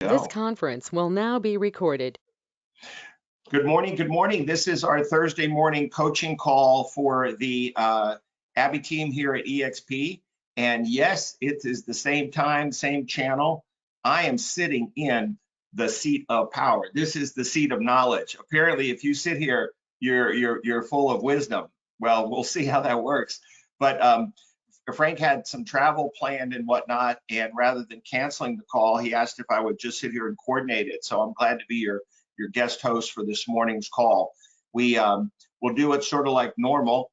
This go. conference will now be recorded. Good morning. Good morning. This is our Thursday morning coaching call for the Abby team here at EXP. And yes, it is the same time, same channel. I am sitting in the seat of power. This is the seat of knowledge. Apparently, if you sit here, you're full of wisdom. Well, we'll see how that works. But Frank had some travel planned and whatnot, and rather than canceling the call, he asked if I would just sit here and coordinate it. So I'm glad to be your guest host for this morning's call. We will do it sort of like normal.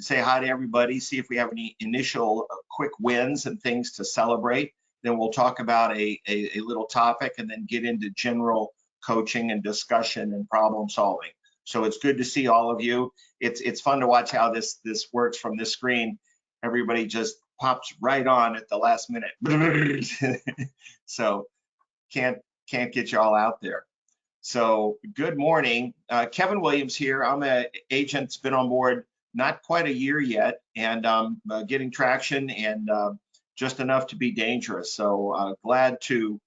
Say hi to everybody, see if we have any initial quick wins and things to celebrate. Then we'll talk about a little topic and then get into general coaching and discussion and problem solving. So it's good to see all of you. It's fun to watch how this works from this screen. Everybody just pops right on at the last minute. So can't get you all out there. So good morning. Kevin Williams here. I'm an agent that's been on board not quite a year yet, and getting traction and just enough to be dangerous. So glad to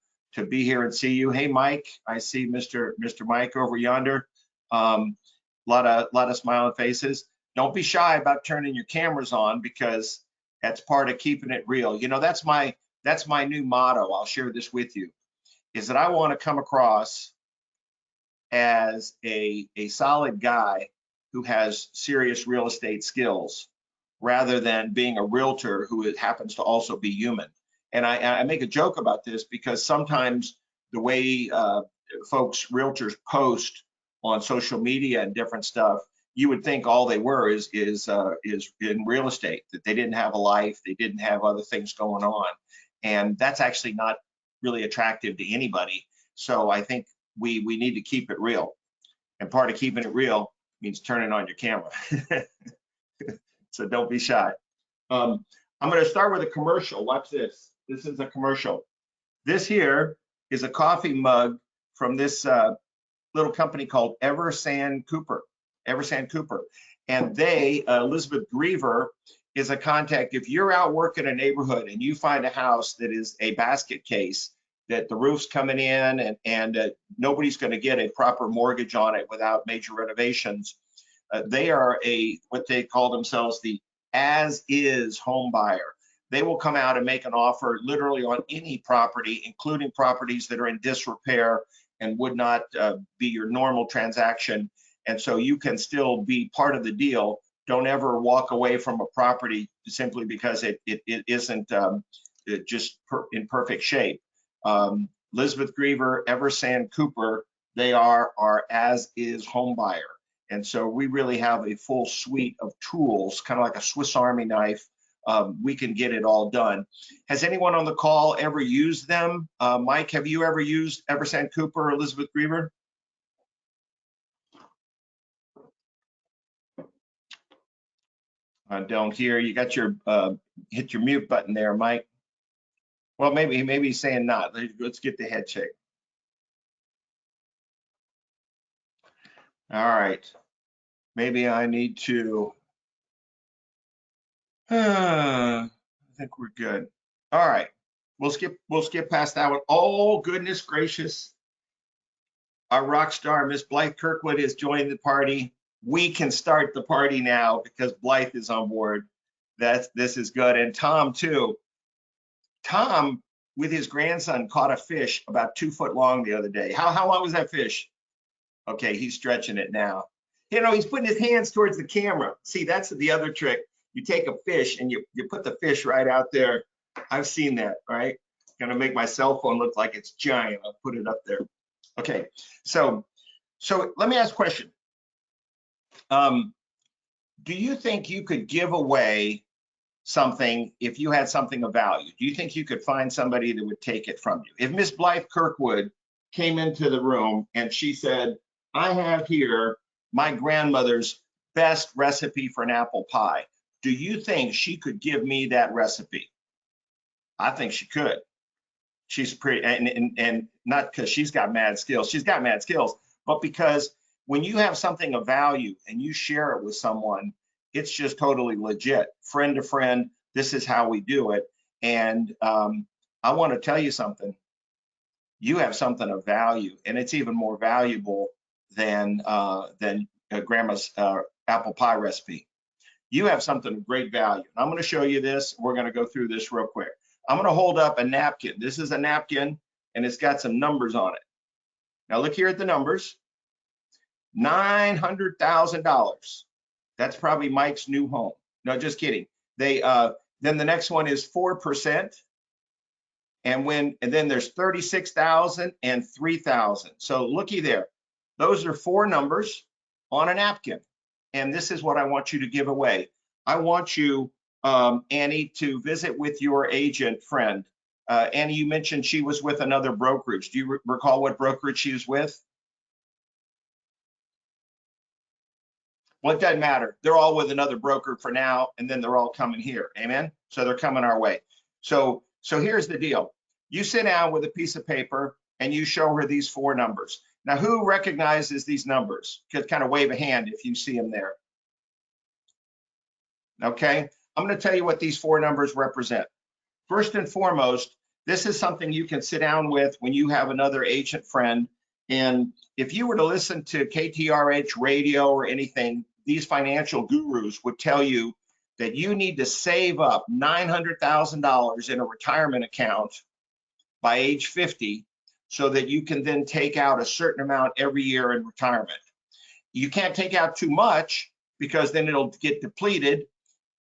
be here and see you. Hey, Mike, I see Mr. Mike over yonder. Lot of smiling faces. Don't be shy about turning your cameras on, because that's part of keeping it real. You know, that's my new motto. I'll share this with you, is that I want to come across as a solid guy who has serious real estate skills, rather than being a realtor who happens to also be human. And I make a joke about this because sometimes the way folks, realtors, post on social media and different stuff, you would think all they were is in real estate, that they didn't have a life, they didn't have other things going on. And that's actually not really attractive to anybody. So I think we need to keep it real. And part of keeping it real means turning on your camera. So don't be shy. I'm going to start with a commercial. Watch this. This is a commercial. This here is a coffee mug from this little company called Eversand Cooper. And they, Elizabeth Griever, is a contact. If you're out working a neighborhood and you find a house that is a basket case, that the roof's coming in and nobody's going to get a proper mortgage on it without major renovations, they are what they call themselves the as-is home buyer. They will come out and make an offer literally on any property, including properties that are in disrepair and would not be your normal transaction. And so you can still be part of the deal. Don't ever walk away from a property simply because it isn't just in perfect shape. Elizabeth Griever, Eversand Cooper, they are our as-is home buyer. And so we really have a full suite of tools, kind of like a Swiss Army knife. We can get it all done. Has anyone on the call ever used them? Mike, have you ever used Eversand Cooper or Elizabeth Griever? I don't hear. You got your hit your mute button there, Mike. Well, maybe he's saying not. Let's get the head check. All right. Maybe I need to. I think we're good. All right. We'll skip past that one. Oh, goodness gracious. Our rock star, Miss Blythe Kirkwood, has joined the party. We can start the party now because Blythe is on board. This is good. And Tom, too. Tom, with his grandson, caught a fish about 2 foot long the other day. How long was that fish? Okay, he's stretching it now. You know, he's putting his hands towards the camera. See, that's the other trick. You take a fish and you put the fish right out there. I've seen that, right? Gonna make my cell phone look like it's giant. I'll put it up there. Okay, so let me ask a question. Do you think you could give away something if you had something of value? Do you think you could find somebody that would take it from you? If Miss Blythe Kirkwood came into the room and she said, I have here my grandmother's best recipe for an apple pie, do you think she could give me that recipe? I think she could. She's pretty, and not because she's got mad skills. She's got mad skills, but because when you have something of value and you share it with someone, it's just totally legit. Friend to friend, this is how we do it. And I want to tell you something. you have something of value, and it's even more valuable than grandma's apple pie recipe. You have something of great value. And I'm going to show you this. We're going to go through this real quick. I'm going to hold up a napkin. This is a napkin, and it's got some numbers on it. Now look here at the numbers. $900,000. That's probably Mike's new home. No, just kidding. Then the next one is 4%. And then there's 36,000 and 3,000. So looky there. Those are four numbers on a napkin. And this is what I want you to give away. I want you, Annie, to visit with your agent friend. Annie, you mentioned she was with another brokerage. Do you recall what brokerage she was with? Well, it doesn't matter. They're all with another broker for now, and then they're all coming here. Amen. So they're coming our way. So here's the deal. You sit down with a piece of paper and you show her these four numbers. Now, who recognizes these numbers? Just kind of wave a hand if you see them there. Okay. I'm going to tell you what these four numbers represent. First and foremost, this is something you can sit down with when you have another agent friend. And if you were to listen to KTRH radio or anything, these financial gurus would tell you that you need to save up $900,000 in a retirement account by age 50 so that you can then take out a certain amount every year in retirement. You can't take out too much because then it'll get depleted.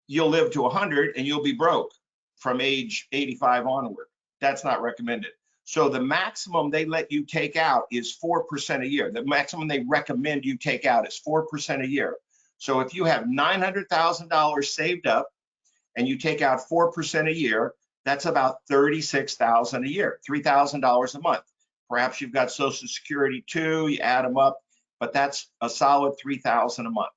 You'll live to 100 and you'll be broke from age 85 onward. That's not recommended. So the maximum they let you take out is 4% a year. The maximum they recommend you take out is 4% a year. So if you have $900,000 saved up and you take out 4% a year, that's about $36,000 a year, $3,000 a month. Perhaps you've got Social Security too, you add them up, but that's a solid $3,000 a month.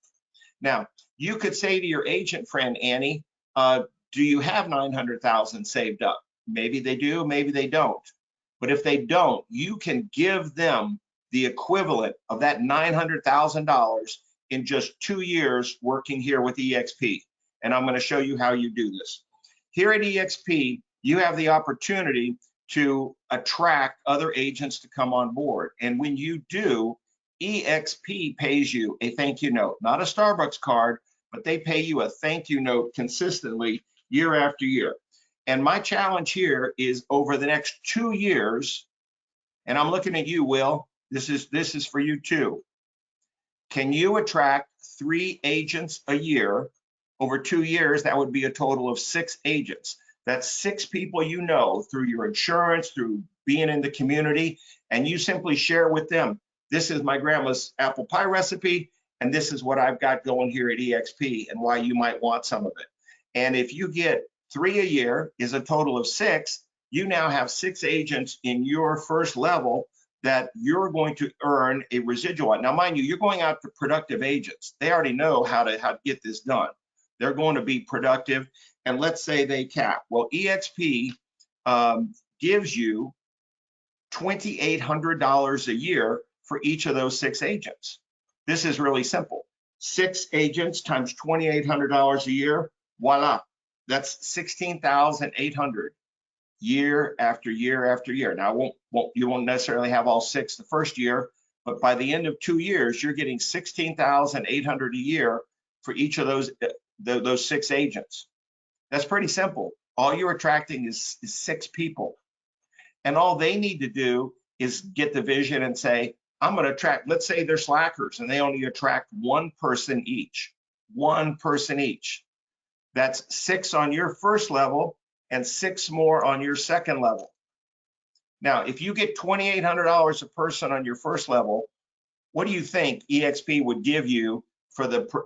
Now, you could say to your agent friend, Annie, do you have $900,000 saved up? Maybe they do, maybe they don't. But if they don't, you can give them the equivalent of that $900,000 in just 2 years working here with EXP. And I'm going to show you how you do this. Here at EXP, you have the opportunity to attract other agents to come on board. And when you do, EXP pays you a thank you note, not a Starbucks card, but they pay you a thank you note consistently year after year. And my challenge here is over the next 2 years, and I'm looking at you, Will, this is for you too. Can you attract 3 agents a year? Over 2 years, that would be a total of 6 agents. That's 6 people you know through your insurance, through being in the community, and you simply share with them, this is my grandma's apple pie recipe, and this is what I've got going here at EXP and why you might want some of it. And if you get 3 a year is a total of 6, you now have 6 agents in your first level that you're going to earn a residual on. Now, mind you, you're going out to productive agents. They already know how to get this done. They're going to be productive, and let's say they cap. Well, EXP gives you $2,800 a year for each of those 6 agents. This is really simple. 6 agents times $2,800 a year, voila, that's $16,800 year after year after year. Now, you won't necessarily have all 6 the first year, but by the end of 2 years, you're getting $16,800 a year for each of those 6 agents. That's pretty simple. All you're attracting is 6 people. And all they need to do is get the vision and say, I'm going to attract, let's say they're slackers and they only attract 1 person each. 1 person each. That's 6 on your first level and 6 more on your second level. Now, if you get $2,800 a person on your first level, what do you think EXP would give you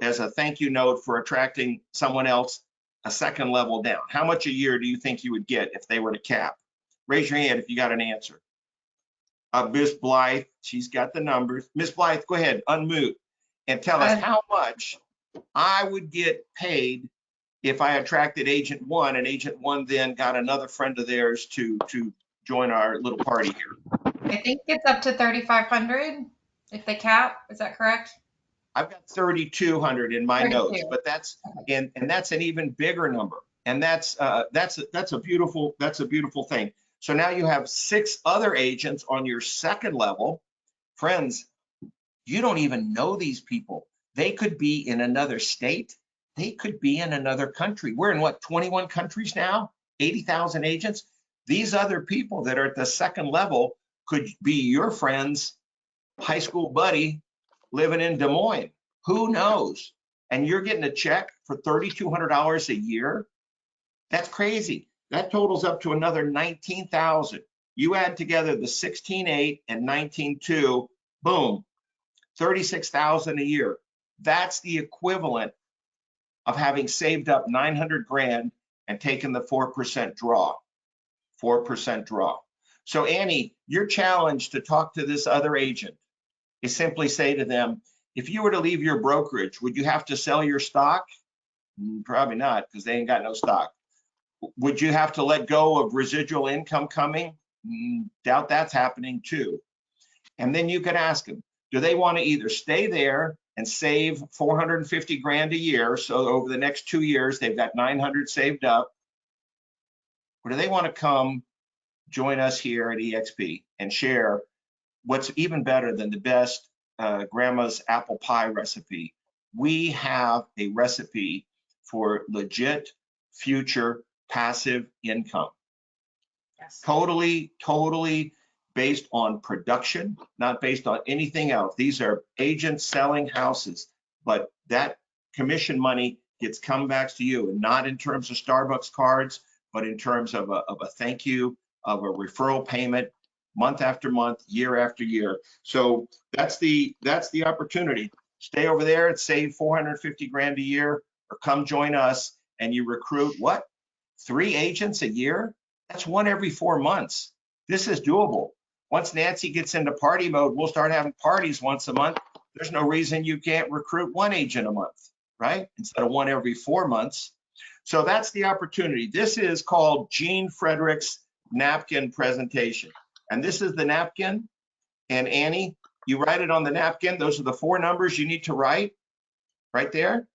as a thank you note for attracting someone else a second level down? How much a year do you think you would get if they were to cap? Raise your hand if you got an answer. Miss Blythe, she's got the numbers. Miss Blythe, go ahead, unmute and tell us how much I would get paid if I attracted agent 1 and agent 1 then got another friend of theirs to join our little party here. I think it's up to 3,500 if they cap. Is that correct? I've got 3,200 in my 32 notes, but that's and that's an even bigger number. And that's a beautiful thing. So now you have 6 other agents on your second level. Friends, you don't even know these people. They could be in another state. They could be in another country. We're in what, 21 countries now? 80,000 agents. These other people that are at the second level could be your friend's high school buddy living in Des Moines. Who knows? And you're getting a check for $3,200 a year. That's crazy. That totals up to another 19,000. You add together the 16.8 and 19.2, boom, 36,000 a year. That's the equivalent of having saved up 900 grand and taken the 4% draw. 4% draw. So Annie, your challenge to talk to this other agent is simply say to them, if you were to leave your brokerage, would you have to sell your stock? Probably not, because they ain't got no stock. Would you have to let go of residual income coming? Doubt that's happening too. And then you could ask them, do they want to either stay there and save 450 grand a year, so over the next 2 years they've got 900 saved up, or do they want to come join us here at EXP and share what's even better than the best grandma's apple pie recipe? We have a recipe for legit future passive income. Yes. Totally based on production, not based on anything else. These are agents selling houses, but that commission money gets comebacks to you, and not in terms of Starbucks cards, but in terms of a thank you, of a referral payment, month after month, year after year. So that's the opportunity. Stay over there and save 450 grand a year, or come join us and you recruit what? 3 agents a year? That's 1 every 4 months. This is doable. Once Nancy gets into party mode, we'll start having parties once a month. There's no reason you can't recruit 1 agent a month, right? Instead of 1 every 4 months. So that's the opportunity. This is called Gene Frederick's napkin presentation. And this is the napkin. And Annie, you write it on the napkin. Those are the 4 numbers you need to write right there.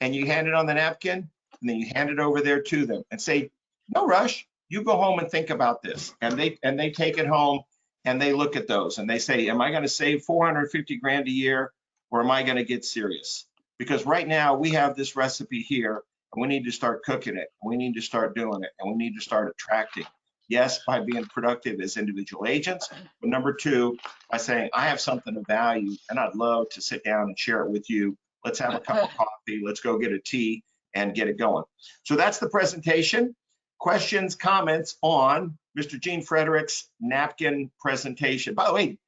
And you hand it on the napkin, and then you hand it over there to them and say, no rush. You go home and think about this. And they take it home and they look at those and they say, am I going to save 450 grand a year, or am I going to get serious? Because right now we have this recipe here and we need to start cooking it. We need to start doing it, and we need to start attracting. Yes, by being productive as individual agents, but number 2, by saying, I have something of value and I'd love to sit down and share it with you. Let's have a cup of coffee. Let's go get a tea and get it going. So that's the presentation. Questions, comments on Mr. Gene Frederick's napkin presentation. By the way,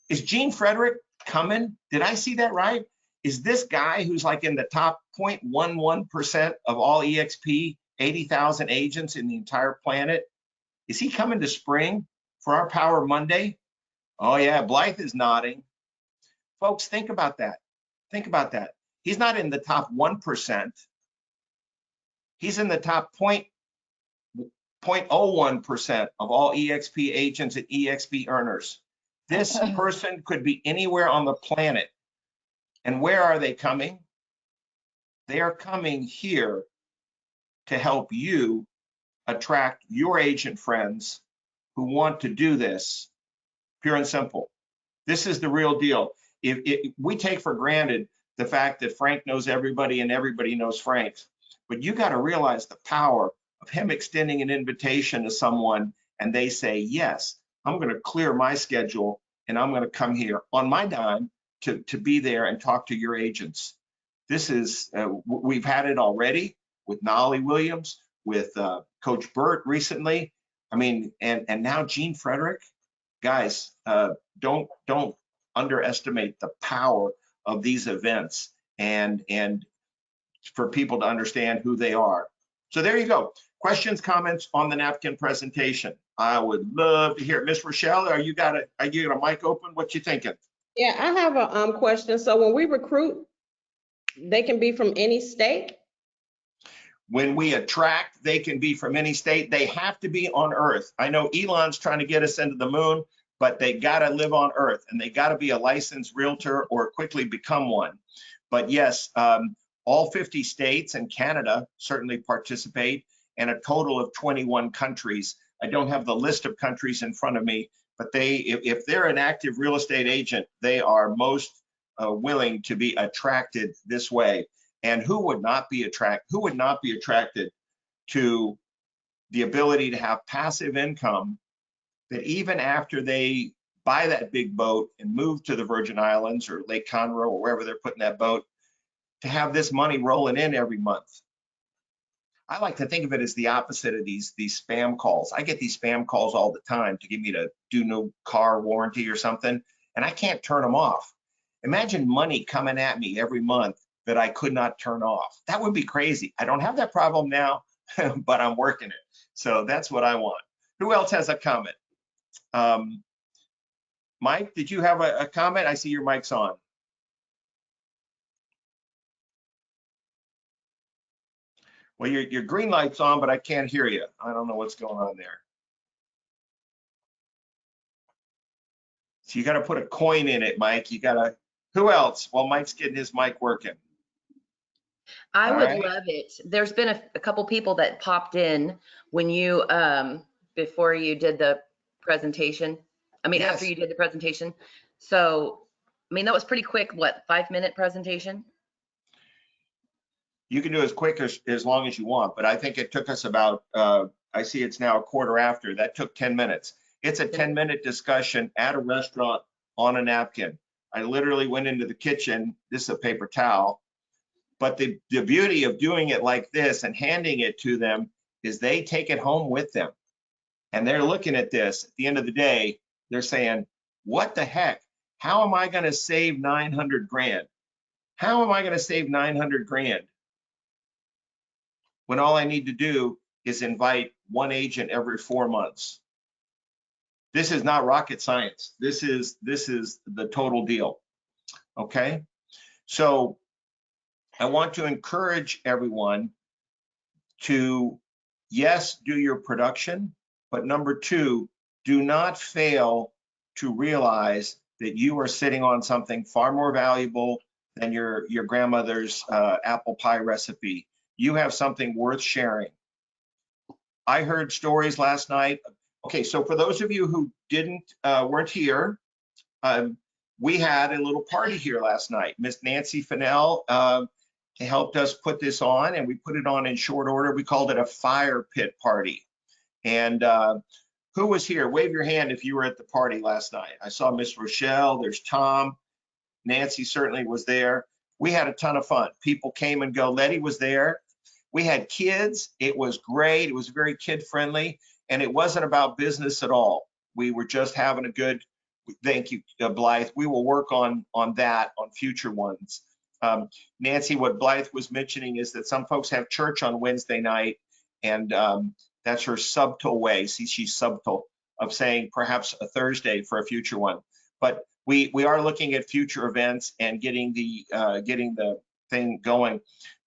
is Gene Frederick coming? Did I see that right? Is this guy who's like in the top 0.11% of all EXP, 80,000 agents in the entire planet, is he coming to spring for our Power Monday? Oh yeah, Blythe is nodding. Folks, think about that. Think about that. He's not in the top 1%. He's in the top 0.01% of all EXP agents and EXP earners. This person could be anywhere on the planet. And where are they coming? They are coming here to help you attract your agent friends who want to do this, pure and simple. This is the real deal. If we take for granted the fact that Frank knows everybody and everybody knows Frank, but you got to realize the power of him extending an invitation to someone and they say, yes, I'm going to clear my schedule and I'm going to come here on my dime to be there and talk to your agents. This is, we've had it already with Nolly Williams, with Coach Burt recently. I mean, and now Gene Frederick. Guys, don't underestimate the power of these events and for people to understand who they are. So there you go. Questions, comments on the napkin presentation. I would love to hear it. Miss Rochelle, are you got a mic open? What you thinking? Yeah, I have a question. So when we recruit, they can be from any state? When we attract, they can be from any state. They have to be on Earth. I know Elon's trying to get us into the moon, but they got to live on Earth and they got to be a licensed realtor or quickly become one. But yes, all 50 states and Canada certainly participate, and a total of 21 countries I don't have the list of countries in front of me, but if they're an active real estate agent, they are most willing to be attracted this way. And who would not be attracted to the ability to have passive income that even after they buy that big boat and move to the Virgin Islands or Lake Conroe or wherever they're putting that boat, to have this money rolling in every month? I like to think of it as the opposite of these spam calls. I get these spam calls all the time to get me to do no car warranty or something, and I can't turn them off. Imagine money coming at me every month that I could not turn off. That would be crazy. I don't have that problem now, but I'm working it. So that's what I want. Who else has a comment? Mike, did you have a comment? I see your mic's on. Well, your green light's on, but I can't hear you. I don't know what's going on there. So you got to put a coin in it, Mike. You got to, who else? Well, Mike's getting his mic working. I All would right. love it. There's been a couple people that popped in when you, before you did the presentation. I mean, after Yes. you did the presentation. So, I mean, that was pretty quick, what, 5-minute presentation? You can do as quick as long as you want, but I think it took us about, I see it's now a quarter after. That took 10 minutes. It's a 10-minute discussion at a restaurant on a napkin. I literally went into the kitchen. This is a paper towel. But the beauty of doing it like this and handing it to them is they take it home with them. And they're looking at this. At the end of the day, they're saying, what the heck? How am I going to save 900 grand? How am I going to save 900 grand? When all I need to do is invite one agent every 4 months. This is not rocket science. This is the total deal. Okay? So I want to encourage everyone to, yes, do your production, but number two, do not fail to realize that you are sitting on something far more valuable than your grandmother's apple pie recipe. You have something worth sharing. I heard stories last night. Okay, so for those of you who weren't here, we had a little party here last night. Miss Nancy Fennell helped us put this on, and we put it on in short order. We called it a fire pit party. And who was here? Wave your hand if you were at the party last night. I saw Miss Rochelle, there's Tom. Nancy certainly was there. We had a ton of fun. People came and go. Letty was there. We had kids. It was great. It was very kid friendly, and it wasn't about business at all. We were just having a good, thank you, Blythe. We will work on that on future ones. Nancy, what Blythe was mentioning is that some folks have church on Wednesday night, and that's her subtle way. See, she's subtle of saying perhaps a Thursday for a future one. But we are looking at future events and getting the thing going.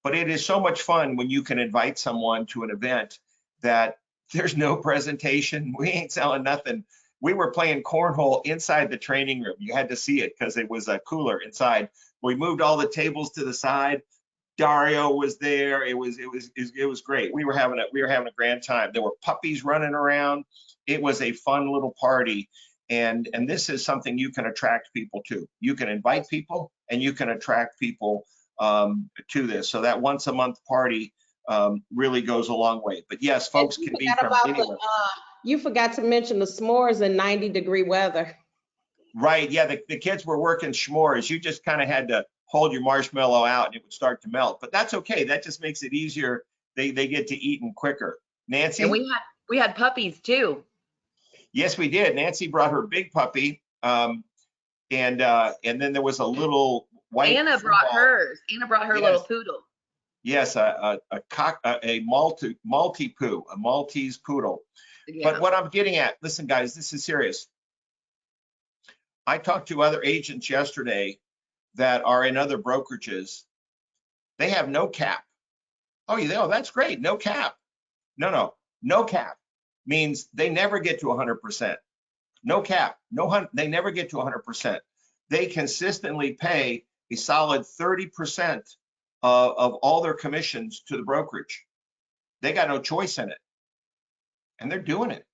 But it is so much fun when you can invite someone to an event that there's no presentation. We ain't selling nothing. We were playing cornhole inside the training room. You had to see it because it was a cooler inside. We moved all the tables to the side. Dario was there. It was great. We were having a grand time. There were puppies running around. It was a fun little party. And this is something you can attract people to. You can invite people and you can attract people to this. So that once a month party really goes a long way. But yes, folks can be from anywhere. You forgot to mention the s'mores in 90-degree weather. Right, yeah, the kids were working s'mores. You just kind of had to hold your marshmallow out and it would start to melt. But that's okay. That just makes it easier. They get to eat them quicker. Nancy? And we had puppies too. Yes, we did. Nancy brought her big puppy. And then there was a little white. Anna brought hers. Anna brought her little poodle. Yes, a Maltese poodle. Yeah. But what I'm getting at, listen, guys, this is serious. I talked to other agents yesterday that are in other brokerages. They have no cap. Oh, that's great. No cap. No cap means they never get to 100%. No cap. They never get to 100%. They consistently pay a solid 30% of all their commissions to the brokerage. They got no choice in it. And they're doing it.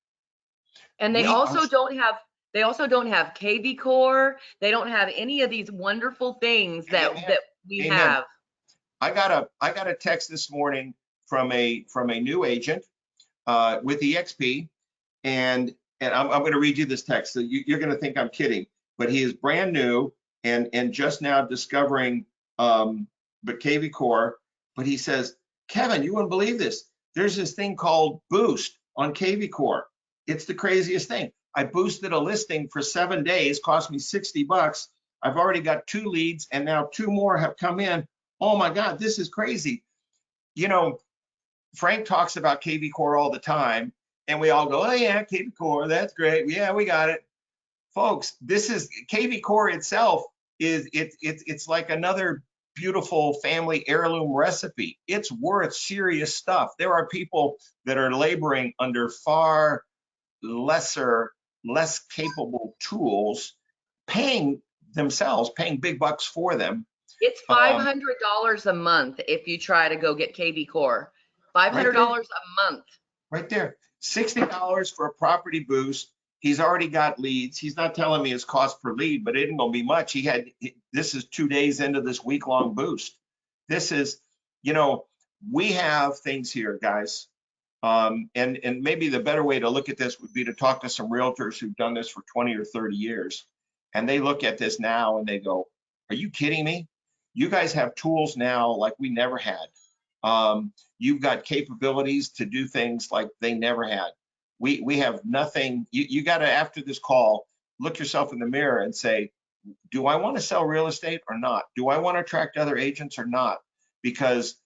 And they We also are- don't have KV Core. They don't have any of these wonderful things that Amen. that we Amen. have. I got a text this morning from a new agent with EXP, and I'm going to read you this text. So you're going to think I'm kidding, but he is brand new and just now discovering but KV Core. But he says, Kevin, you wouldn't believe this. There's this thing called Boost on KV Core. It's the craziest thing. I boosted a listing for 7 days, cost me $60. I've already got 2 leads, and now 2 more have come in. Oh my God, this is crazy. You know, Frank talks about KV Core all the time, and we all go, oh yeah, KV Core, that's great. Yeah, we got it. Folks, this is KV Core itself it's like another beautiful family heirloom recipe. It's worth serious stuff. There are people that are laboring under far lesser, less capable tools, paying big bucks for them. It's $500 a month if you try to go get KV Core. $500 a month. Right there. $60 for a property boost. He's already got leads. He's not telling me his cost per lead, but it ain't gonna be much. This is 2 days into this week-long boost. This is, we have things here, guys. And maybe the better way to look at this would be to talk to some realtors who've done this for 20 or 30 years. And they look at this now and they go, are you kidding me? You guys have tools now like we never had. You've got capabilities to do things like they never had. We have nothing. You got to, after this call, look yourself in the mirror and say, do I want to sell real estate or not? Do I want to attract other agents or not? Because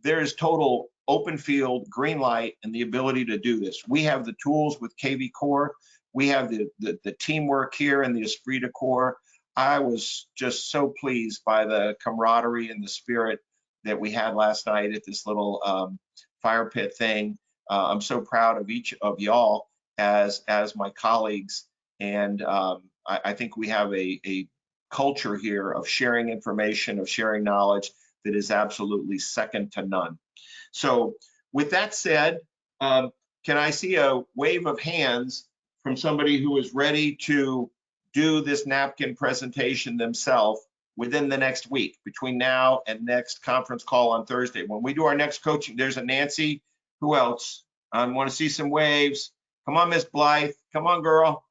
there's total open field, green light, and the ability to do this. We have the tools with KV Core. We have the teamwork here and the esprit de corps. I was just so pleased by the camaraderie and the spirit that we had last night at this little fire pit thing. I'm so proud of each of y'all as my colleagues, and I think we have a culture here of sharing information, of sharing knowledge that is absolutely second to none. So with that said, can I see a wave of hands from somebody who is ready to do this napkin presentation themselves within the next week, between now and next conference call on Thursday? When we do our next coaching, there's a Nancy. Who else? I want to see some waves. Come on, Miss Blythe. Come on, girl.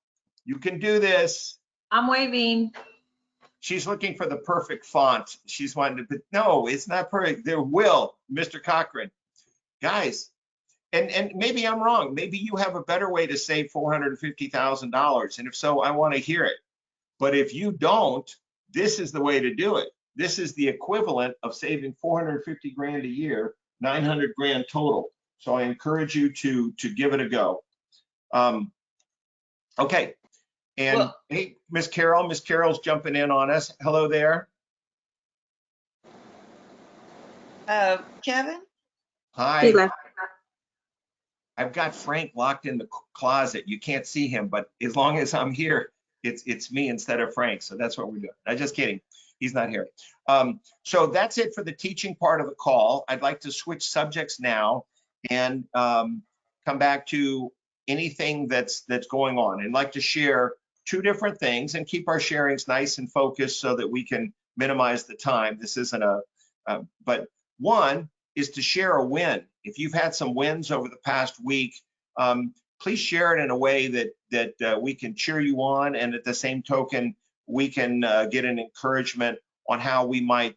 You can do this. I'm waving. She's looking for the perfect font. She's wanting to, but no, it's not perfect. There will, Mr. Cochran. Guys, and maybe I'm wrong. Maybe you have a better way to save $450,000. And if so, I want to hear it. But if you don't, this is the way to do it. This is the equivalent of saving 450 grand a year, 900 grand total. So I encourage you to give it a go. Okay. And Well, hey, Miss Carol's jumping in on us. Hello there. Kevin? Hi. I've got Frank locked in the closet. You can't see him, but as long as I'm here, it's me instead of Frank. So that's what we're doing. I'm just kidding. He's not here. So that's it for the teaching part of the call. I'd like to switch subjects now and come back to anything that's going on. I'd like to share 2 different things and keep our sharings nice and focused so that we can minimize the time. This isn't but one is to share a win. If you've had some wins over the past week, please share it in a way that we can cheer you on, and at the same token, we can get an encouragement on how we might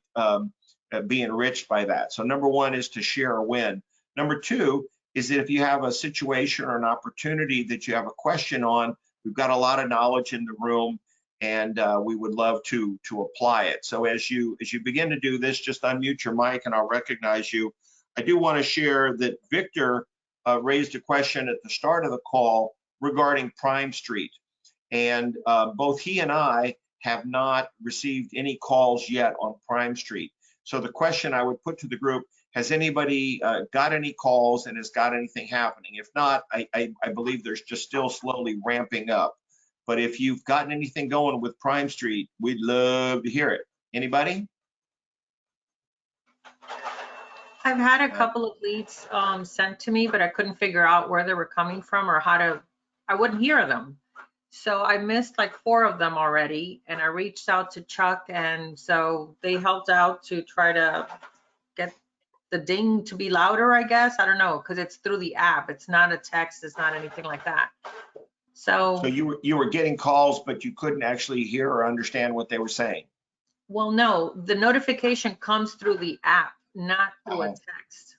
be enriched by that. So number 1 is to share a win. Number 2 is that if you have a situation or an opportunity that you have a question on, we've got a lot of knowledge in the room, and we would love to apply it. So as you begin to do this, just unmute your mic and I'll recognize you. I do want to share that Victor raised a question at the start of the call regarding Prime Street. And both he and I have not received any calls yet on Prime Street. So the question I would put to the group, has anybody got any calls and has got anything happening? If not, I believe there's just still slowly ramping up. But if you've gotten anything going with Prime Street, we'd love to hear it. Anybody? I've had a couple of leads sent to me, but I couldn't figure out where they were coming from or how to I wouldn't hear them. So I missed like 4 of them already, and I reached out to Chuck, and so they helped out to try to get the ding to be louder, I guess. I don't know, because it's through the app. It's not a text, it's not anything like that. So So, you were getting calls, but you couldn't actually hear or understand what they were saying. well, no, the notification comes through the app, not through a Oh. text.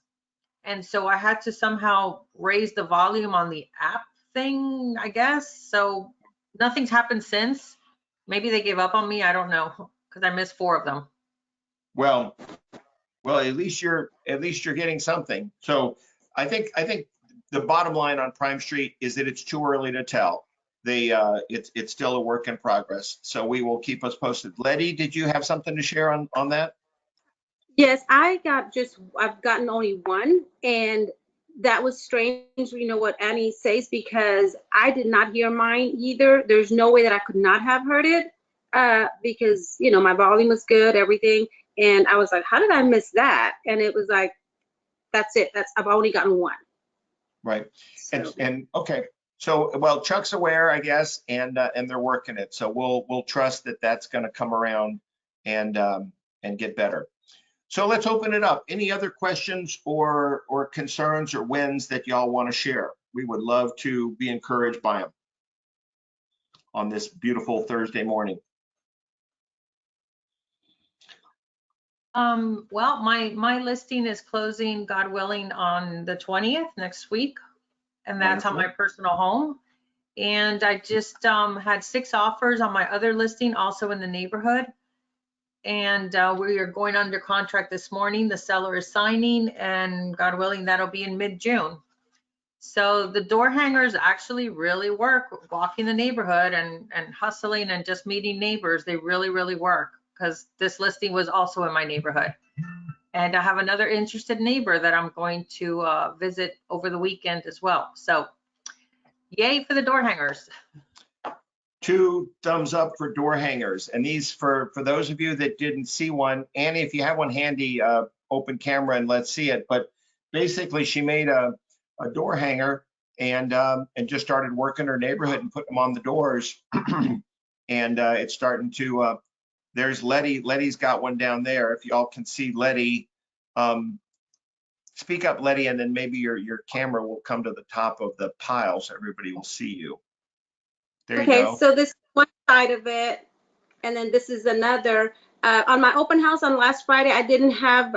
And so I had to somehow raise the volume on the app thing, I guess. So nothing's happened since. Maybe they gave up on me. I don't know, because I missed 4 of them. Well, at least you're getting something. So I think the bottom line on Prime Street is that it's too early to tell. It's still a work in progress. So we will keep us posted. Letty, did you have something to share on that? Yes, I've gotten only one, and that was strange, you know what Annie says, because I did not hear mine either. There's no way that I could not have heard it, because, you know, my volume was good, everything. And I was like, how did I miss that? And it was like, that's it. I've only gotten one. Right. So, And okay. So, well, Chuck's aware, I guess, and they're working it. So we'll trust that that's going to come around and get better. So let's open it up. Any other questions or concerns or wins that y'all want to share? We would love to be encouraged by them on this beautiful Thursday morning. Well, my listing is closing, God willing, on the 20th next week, and that's on my Wonderful. personal home. And I just had 6 offers on my other listing, also in the neighborhood. And we are going under contract this morning. The seller is signing, and God willing, that'll be in mid-June. So the door hangers actually really work, walking the neighborhood and hustling and just meeting neighbors. They really, really work, because this listing was also in my neighborhood. And I have another interested neighbor that I'm going to visit over the weekend as well. So yay for the door hangers. 2 thumbs up for door hangers. And these, for those of you that didn't see one, Annie, if you have one handy, open camera and let's see it. But basically, she made a door hanger and just started working her neighborhood and putting them on the doors. And it's starting to. There's Letty. Letty's got one down there. If y'all can see Letty, speak up, Letty, and then maybe your camera will come to the top of the pile so everybody will see you. There you okay, go. so this is one side of it, and then this is another. On my open house on last Friday, I didn't have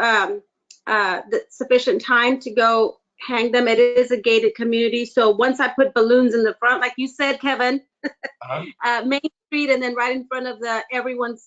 the sufficient time to go hang them. It is a gated community, so once I put balloons in the front, like you said, Kevin, Main Street, and then right in front of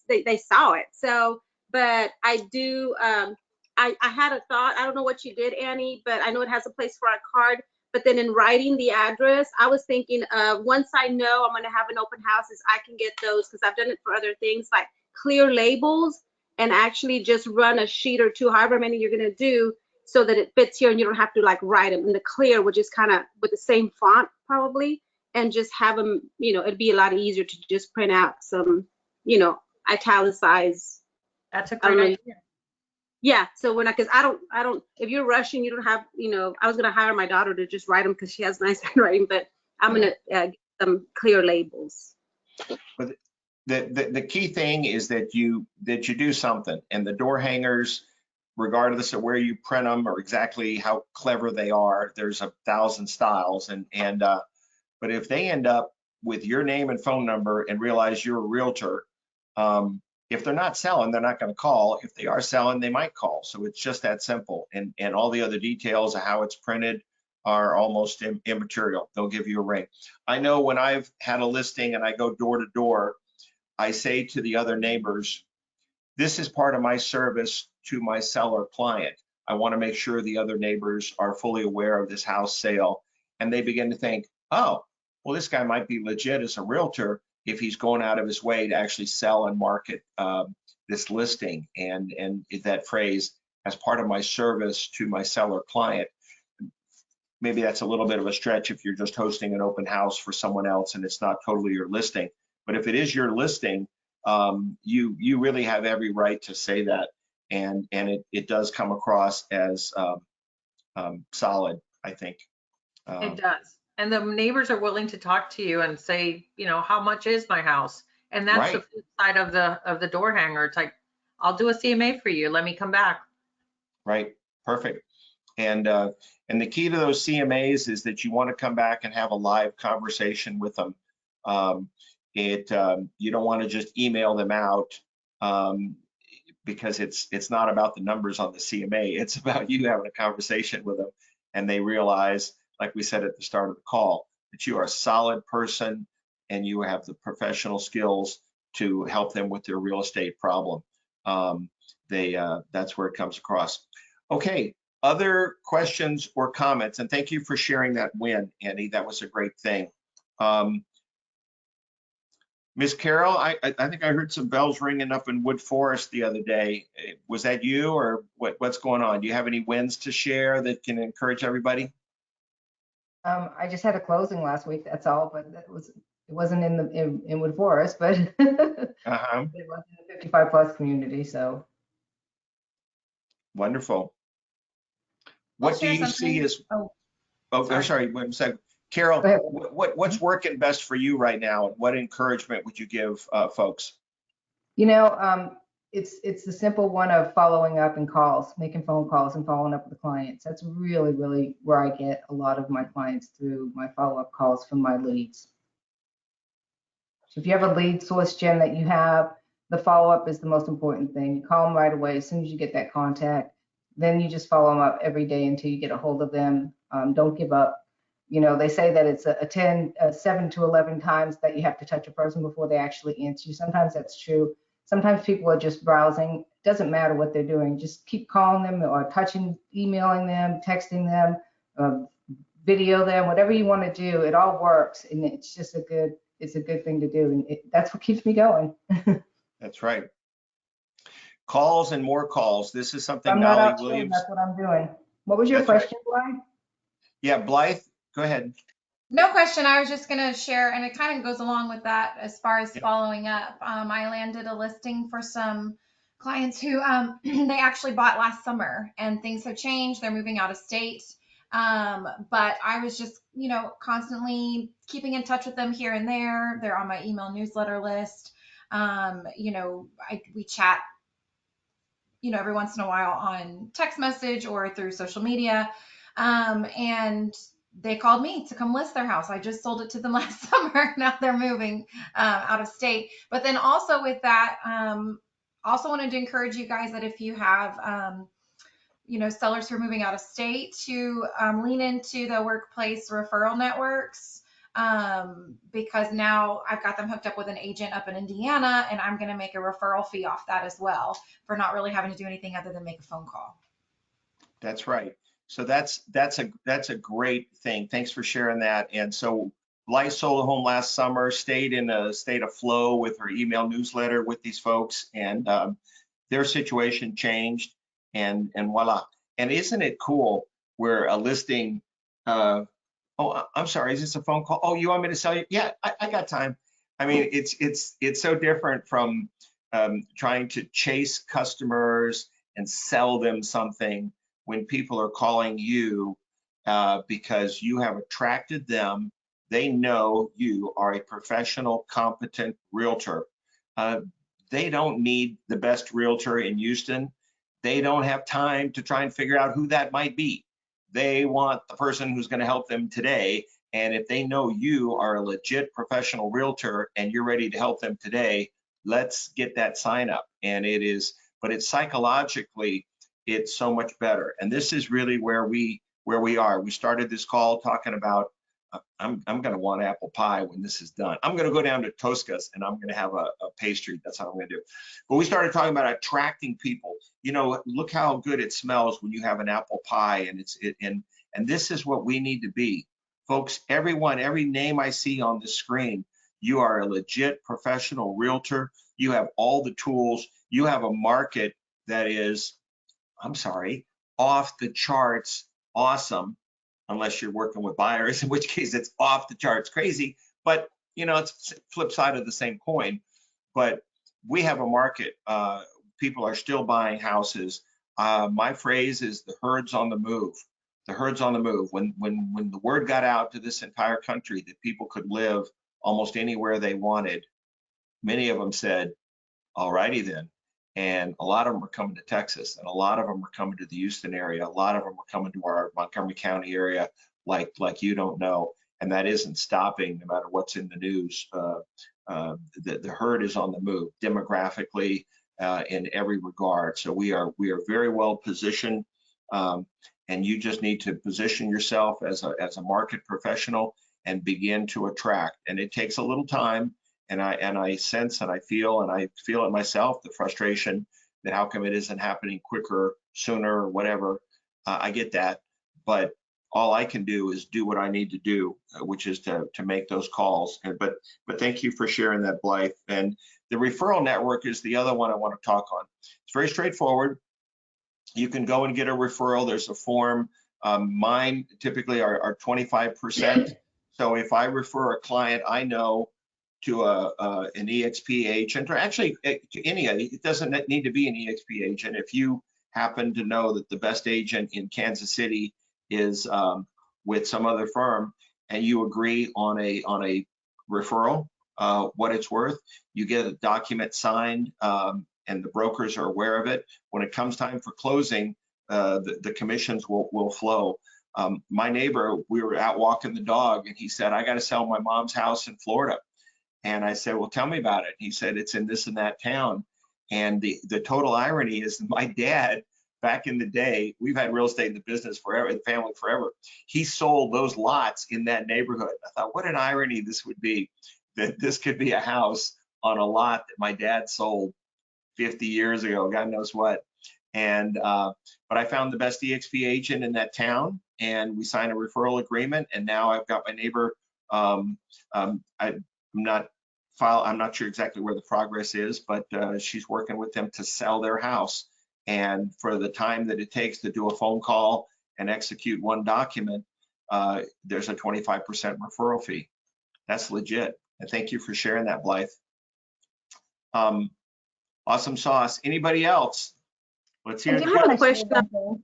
they saw it. So, but I do, I had a thought. I don't know what you did, Annie, but I know it has a place for a card. But then in writing the address, I was thinking, once I know I'm going to have an open house, is I can get those, because I've done it for other things, like clear labels, and actually just run a sheet or 2, however many you're going to do, so that it fits here and you don't have to like write them. And the clear would just kind of with the same font probably, and just have them, you know, it'd be a lot easier to just print out some, you know, italicize. That's a great idea. Yeah, so when because I don't, if you're rushing, you don't have, you know, I was gonna hire my daughter to just write them because she has nice handwriting, but I'm gonna get some clear labels. But the key thing is that you do something, and the door hangers, regardless of where you print them or exactly how clever they are, there's 1,000 styles, but if they end up with your name and phone number and realize you're a realtor, if they're not selling, they're not going to call. If they are selling, they might call. So it's just that simple. And all the other details of how it's printed are almost immaterial. They'll give you a ring. I know when I've had a listing and I go door to door, I say to the other neighbors, this is part of my service to my seller client. I want to make sure the other neighbors are fully aware of this house sale. And they begin to think, oh, well, this guy might be legit as a realtor if he's going out of his way to actually sell and market this listing. And that phrase, as part of my service to my seller client, maybe that's a little bit of a stretch if you're just hosting an open house for someone else and it's not totally your listing. But if it is your listing, you really have every right to say that. And it does come across as solid, I think. It does. And the neighbors are willing to talk to you and say, you know, how much is my house? And that's the Right. flip side of the door hanger. It's like, I'll do a CMA for you. Let me come back. Right. Perfect. And the key to those CMAs is that you want to come back and have a live conversation with them. You don't want to just email them out, because it's not about the numbers on the CMA. It's about you having a conversation with them, and they realize, like we said at the start of the call, that you are a solid person and you have the professional skills to help them with their real estate problem. That's where it comes across. Okay. Other questions or comments? And thank you for sharing that win, Andy. That was a great thing. Miss Carol, I think I heard some bells ringing up in Wood Forest the other day. Was that you, or what's going on? Do you have any wins to share that can encourage everybody? I just had a closing last week, that's all, but it wasn't in Wood Forest, but it Uh-huh. was in the 55 plus community, so. Wonderful. I'll What do share you see something. as, Oh, oh, sorry. sorry, one second. Carol, Go ahead. what's working best for you right now? What encouragement would you give folks? You know, it's the simple one of following up and calls, making phone calls and following up with the clients. That's really, really where I get a lot of my clients, through my follow-up calls from my leads. So if you have a lead source gen that you have, the follow-up is the most important thing. You call them right away as soon as you get that contact. Then you just follow them up every day until you get a hold of them. Don't give up. You know, they say that it's a 7 to 11 times that you have to touch a person before they actually answer you. Sometimes that's true. Sometimes people are just browsing. It doesn't matter what they're doing. Just keep calling them or touching, emailing them, texting them, video them, whatever you want to do. It all works, and it's just a good thing to do, and that's what keeps me going. That's right. Calls and more calls. This is something I'm not Molly out chilling, Williams. that's what I'm doing. What was your That's right. question, Brian? Yeah, Blythe, go ahead. No question. I was just going to share, and it kind of goes along with that as far as Yeah. following up. I landed a listing for some clients who they actually bought last summer, and things have changed. They're moving out of state. But I was just, you know, constantly keeping in touch with them here and there. They're on my email newsletter list. You know, we chat, you know, every once in a while on text message or through social media. And they called me to come list their house. I just sold it to them last summer. Now they're moving out of state. But then also with that, also wanted to encourage you guys that if you have, you know, sellers who are moving out of state, to lean into the workplace referral networks, because now I've got them hooked up with an agent up in Indiana, and I'm going to make a referral fee off that as well, for not really having to do anything other than make a phone call. That's right. So that's a great thing. Thanks for sharing that. And so Blythe sold a home last summer, stayed in a state of flow with her email newsletter with these folks, and their situation changed, and voila. And isn't it cool where a listing, oh, I'm sorry, is this a phone call? Oh, you want me to sell you? Yeah, I got time. I mean, it's so different from trying to chase customers and sell them something, when people are calling you because you have attracted them. They know you are a professional, competent realtor. They don't need the best realtor in Houston. They don't have time to try and figure out who that might be. They want the person who's going to help them today. And if they know you are a legit professional realtor and you're ready to help them today, let's get that sign up. And but it's psychologically, it's so much better. And this is really where we are. We started this call talking about, I'm going to want apple pie when this is done. I'm going to go down to Tosca's and I'm going to have a pastry. That's how I'm going to do it. But we started talking about attracting people. You know, look how good it smells when you have an apple pie, and and this is what we need to be. Folks, everyone, every name I see on the screen, you are a legit professional realtor. You have all the tools. You have a market that is, I'm sorry, off the charts awesome, unless you're working with buyers, in which case it's off the charts crazy. But, you know, it's flip side of the same coin. But we have a market. People are still buying houses. My phrase is the herd's on the move. The herd's on the move. When the word got out to this entire country that people could live almost anywhere they wanted, many of them said, all righty then. And a lot of them are coming to Texas, and a lot of them are coming to the Houston area. A lot of them are coming to our Montgomery County area like you don't know. And that isn't stopping no matter what's in the news. The herd is on the move demographically, in every regard. So we are very well positioned. And you just need to position yourself as a market professional and begin to attract. And it takes a little time. And I sense and I feel it myself, the frustration that how come it isn't happening quicker, sooner, or whatever. I get that, but all I can do is do what I need to do, which is to make those calls. But thank you for sharing that, Blythe. And the referral network is the other one I want to talk on. It's very straightforward. You can go and get a referral. There's a form. Mine typically are 25%. So if I refer a client I know to an EXP agent, or actually to any, it doesn't need to be an EXP agent. If you happen to know that the best agent in Kansas City is with some other firm, and you agree on a referral, what it's worth, you get a document signed, and the brokers are aware of it. When it comes time for closing, the commissions will flow. My neighbor, we were out walking the dog, and he said, I got to sell my mom's house in Florida. And I said, well, tell me about it. He said, it's in this and that town. And the total irony is my dad, back in the day, we've had real estate in the business forever, the family forever. He sold those lots in that neighborhood. I thought, what an irony this would be, that this could be a house on a lot that my dad sold 50 years ago, God knows what. And, but I found the best EXP agent in that town, and we signed a referral agreement. And now I've got my neighbor, I'm not sure exactly where the progress is, but she's working with them to sell their house. And for the time that it takes to do a phone call and execute one document, there's a 25% referral fee. That's legit. And thank you for sharing that, Blythe. Awesome sauce. Anybody else? Let's hear I the do have a question. question.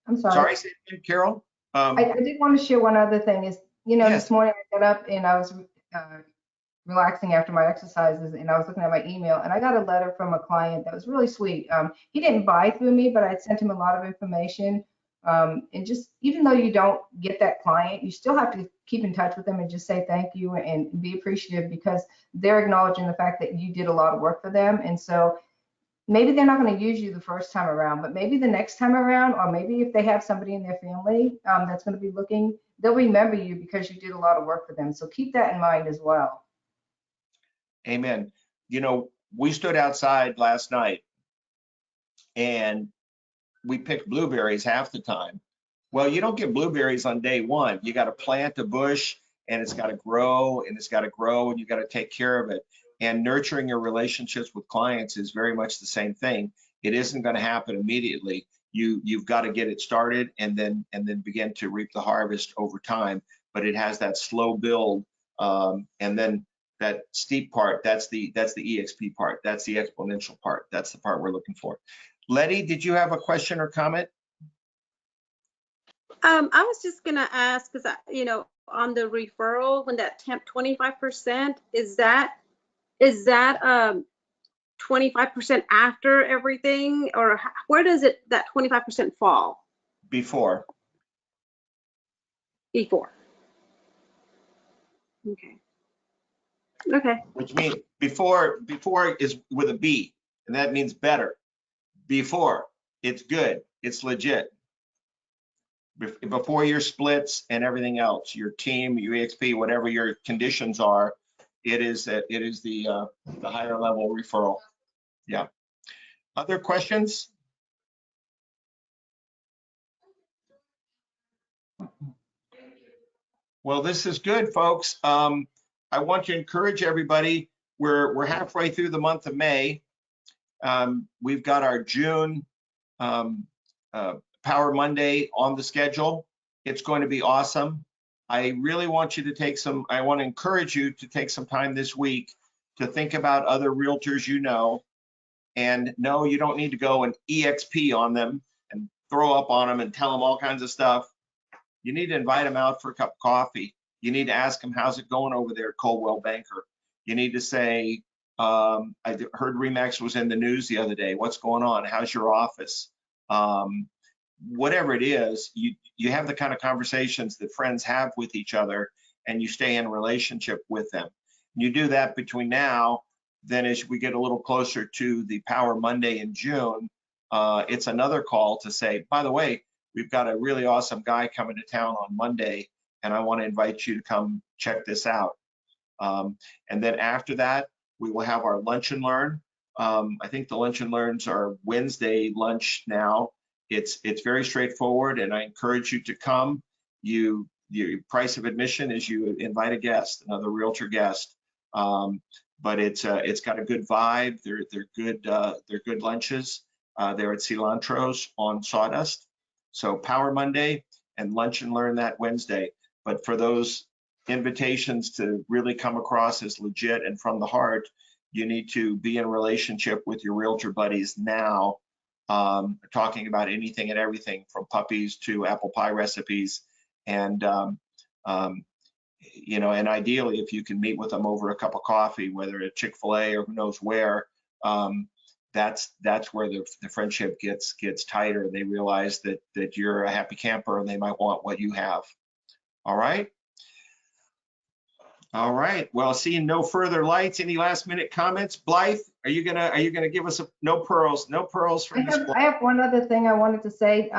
I'm sorry. Sorry, say it again, Carol. I did want to share one other thing is, Yes. this morning I got up and I was relaxing after my exercises, and I was looking at my email, and I got a letter from a client that was really sweet. He didn't buy through me, but I sent him a lot of information. And just, even though you don't get that client, you still have to keep in touch with them and just say thank you and be appreciative, because they're acknowledging the fact that you did a lot of work for them. And so maybe they're not going to use you the first time around, but maybe the next time around, or maybe if they have somebody in their family that's going to be looking, they'll remember you because you did a lot of work for them. So keep that in mind as well. Amen. We stood outside last night and we picked blueberries half the time. Well, you don't get blueberries on day one. You got to plant a bush, and it's got to grow, and it's got to grow, and you got to take care of it. And nurturing your relationships with clients is very much the same thing. It isn't going to happen immediately. You've got to get it started and then begin to reap the harvest over time. But it has that slow build, and then that steep part. That's the EXP part. That's the exponential part. That's the part we're looking for. Letty, did you have a question or comment? I was just gonna ask, because on the referral, when that temp 25%, is that 25% after everything, or where does that 25% fall? Before. Before. Okay. Which means before is with a B, and that means better. Before, it's good, it's legit. Before your splits and everything else, your team, your EXP, whatever your conditions are, it is the higher level referral. Yeah. Other questions? Well, this is good, folks. I want to encourage everybody. We're halfway through the month of May. We've got our June Power Monday on the schedule. It's going to be awesome. I really want you to I want to encourage you to take some time this week to think about other realtors you know. And no, you don't need to go and EXP on them and throw up on them and tell them all kinds of stuff. you need to invite them out for a cup of coffee. You need to ask them, how's it going over there at Coldwell Banker? You need to say, I heard Remax was in the news the other day. What's going on? How's your office? Whatever it is, you have the kind of conversations that friends have with each other, and you stay in a relationship with them. You do that between now, then as we get a little closer to the Power Monday in June, it's another call to say, by the way, we've got a really awesome guy coming to town on Monday, and I want to invite you to come check this out. And then after that, we will have our lunch and learn. I think the lunch and learns are Wednesday lunch now. It's very straightforward, and I encourage you to come. Your price of admission is you invite a guest, another realtor guest. But it's got a good vibe. They're good lunches. They're at Cilantro's on Sawdust. So Power Monday and lunch and learn that Wednesday. But for those invitations to really come across as legit and from the heart, you need to be in a relationship with your realtor buddies now, talking about anything and everything from puppies to apple pie recipes. And, you know, and ideally, if you can meet with them over a cup of coffee, whether at Chick-fil-A or who knows where, that's where the friendship gets tighter. They realize that you're a happy camper and they might want what you have. All right. All right. Well, seeing no further lights, any last minute comments? Blythe, are you gonna give us no pearls from this? I have one other thing I wanted to say.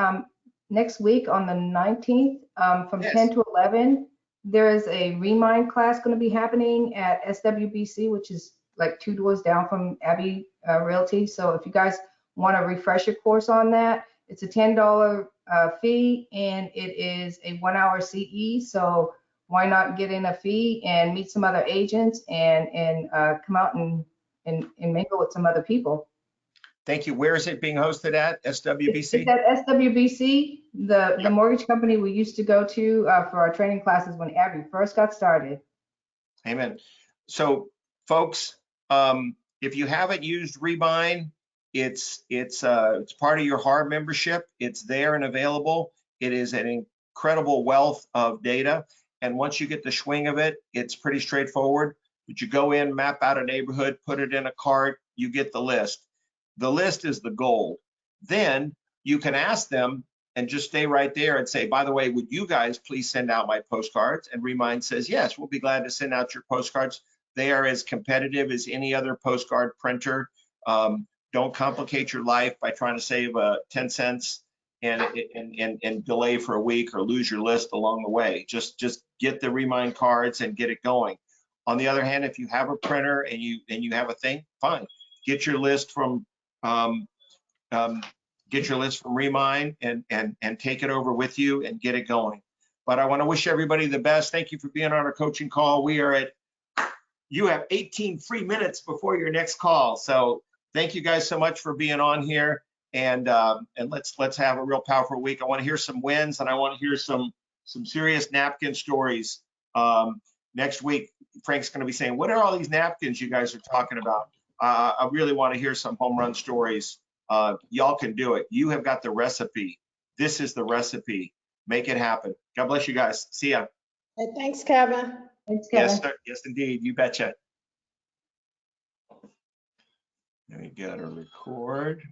Next week on the 19th, from Yes. 10 to 11, there is a Remind class going to be happening at SWBC, which is like 2 doors down from Abbey Realty. So if you guys want a refresher course on that, it's a $10 fee, and it is a 1-hour CE. So why not get in a fee and meet some other agents and come out and mingle with some other people. Thank you. Where is it being hosted at? SWBC? It's at SWBC, the mortgage company we used to go to for our training classes when Abby first got started. Amen. So folks, if you haven't used Remind, it's part of your HAR membership. It's there and available. It is an incredible wealth of data. And once you get the swing of it, it's pretty straightforward. But you go in, map out a neighborhood, put it in a cart, you get the list. The list is the gold. Then you can ask them and just stay right there and say, by the way, would you guys please send out my postcards? And Remind says, yes, we'll be glad to send out your postcards. They are as competitive as any other postcard printer. Don't complicate your life by trying to save 10 cents and delay for a week or lose your list along the way. Just get the Remind cards and get it going. On the other hand, if you have a printer and you have a thing, fine. Get your list from Remind and take it over with you and get it going. But I want to wish everybody the best. Thank you for being on our coaching call. You have 18 free minutes before your next call. So thank you guys so much for being on here. And let's have a real powerful week. I want to hear some wins, and I want to hear some serious napkin stories. Next week, Frank's going to be saying, what are all these napkins you guys are talking about? I really want to hear some home run stories. Y'all can do it. You have got the recipe. This is the recipe. Make it happen. God bless you guys. See ya. Hey, thanks, Kevin. Thanks, Kevin. Yes, sir. Yes, indeed. You betcha. Let me get a record.